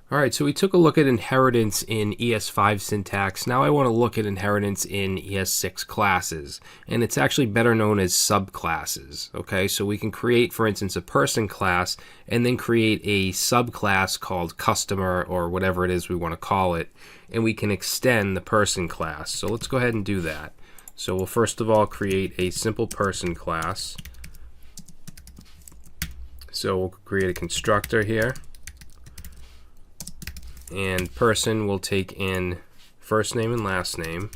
All right, so we took a look at inheritance in ES5 syntax. Now I want to look at inheritance in ES6 classes, and it's actually better known as subclasses. Okay, so we can create, for instance, a person class and then create a subclass called customer or whatever it is we want to call it, and we can extend the person class. So let's go ahead and do that. So we'll first of all create a simple person class. So we'll create a constructor here. And person will take in first name and last name.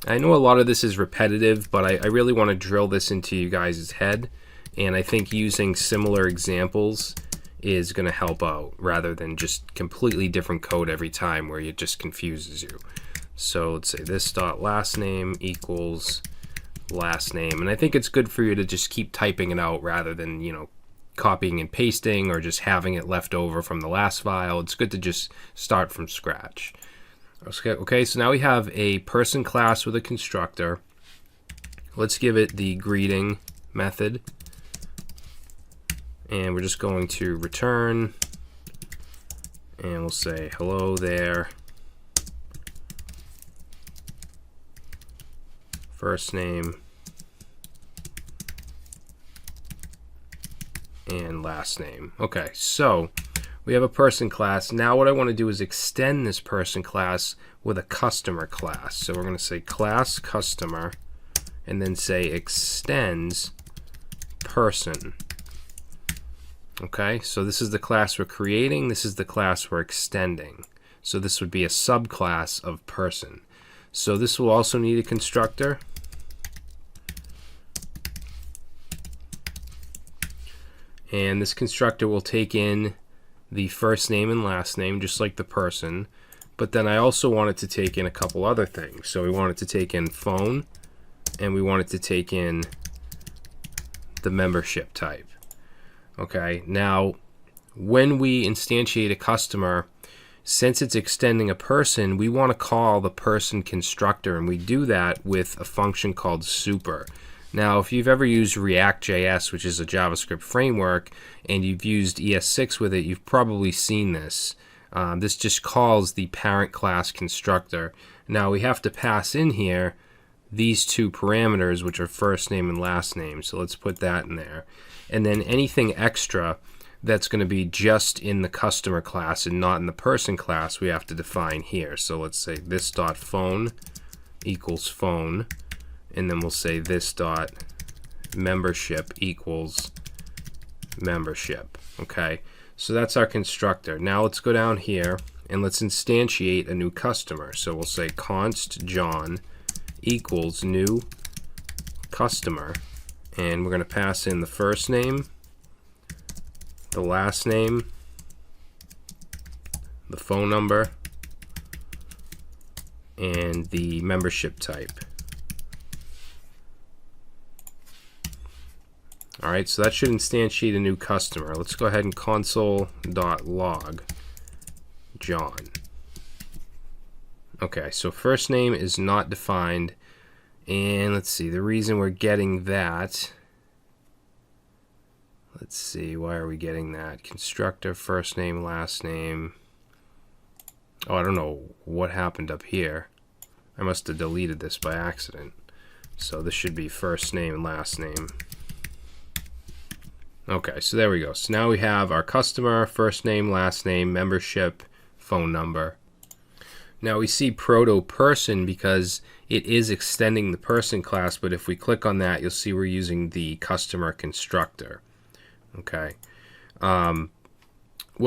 I know a lot of this is repetitive, but I really want to drill this into you guys' head, and I think using similar examples is going to help out rather than just completely different code every time where it just confuses you. So let's say this dot last name equals last name, and I think it's good for you to just keep typing it out rather than, you know, copying and pasting or just having it left over from the last file. It's good to just start from scratch. Okay, so now we have a person class with a constructor. Let's give it the greeting method, and we're just going to return, and we'll say hello there, first name and last name. Okay, so we have a person class. Now what I want to do is extend this person class with a customer class. So we're going to say class customer and then say extends person. Okay, so this is the class we're creating. This is the class we're extending. So this would be a subclass of person. So this will also need a constructor. And this constructor will take in the first name and last name, just like the person. But then I also want it to take in a couple other things. So we want it to take in phone, and we want it to take in the membership type. Okay, now when we instantiate a customer, since it's extending a person, we want to call the person constructor, and we do that with a function called super. Now, if you've ever used React.js, which is a JavaScript framework, and you've used ES6 with it, you've probably seen this. This just calls the parent class constructor. Now, we have to pass in here these two parameters, which are first name and last name. So let's put that in there. And then anything extra that's going to be just in the customer class and not in the person class, we have to define here. So let's say this dot phone equals phone. And then we'll say this dot membership equals membership. Okay, so that's our constructor. Now let's go down here and let's instantiate a new customer. So we'll say const John equals new customer, and we're going to pass in the first name, the last name, the phone number, and the membership type. All right, so that should instantiate a new customer. Let's go ahead and console.log John. Okay, so first name is not defined. And let's see, the reason we're getting that, let's see, why are we getting that? Constructor, first name, last name. Oh, I don't know what happened up here. I must have deleted this by accident. So this should be first name and last name. Okay, so there we go. So now we have our customer, first name, last name, membership, phone number. Now we see proto person because it is extending the person class, but if we click on that, you'll see we're using the customer constructor. Okay. What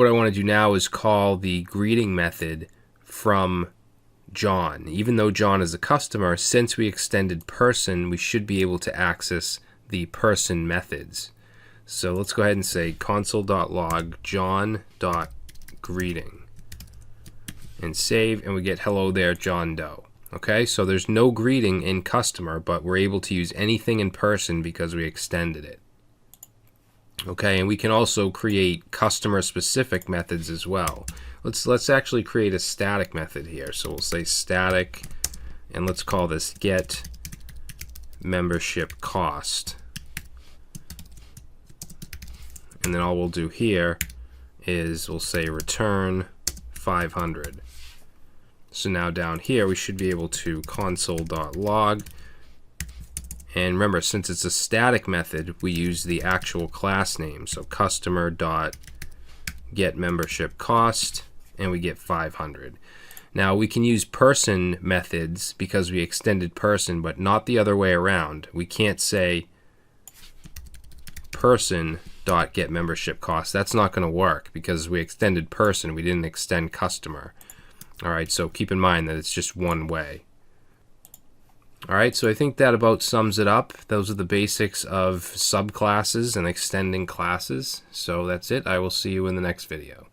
I want to do now is call the greeting method from John. Even though John is a customer, since we extended person, we should be able to access the person methods. So let's go ahead and say console.log john.greeting and save, and we get hello there, John Doe. Okay, so there's no greeting in customer, but we're able to use anything in person because we extended it. Okay, and we can also create customer specific methods as well. Let's actually create a static method here. So we'll say static, and let's call this get membership cost. And then all we'll do here is, we'll say return 500. So now down here we should be able to console.log, and remember, since it's a static method, we use the actual class name. So customer.getMembershipCost, and we get 500. Now we can use person methods because we extended person, but not the other way around. We can't say person.getMembershipCost. That's not going to work because we extended person, we didn't extend customer. Alright, so keep in mind that it's just one way. Alright, so I think that about sums it up. Those are the basics of subclasses and extending classes. So that's it. I will see you in the next video.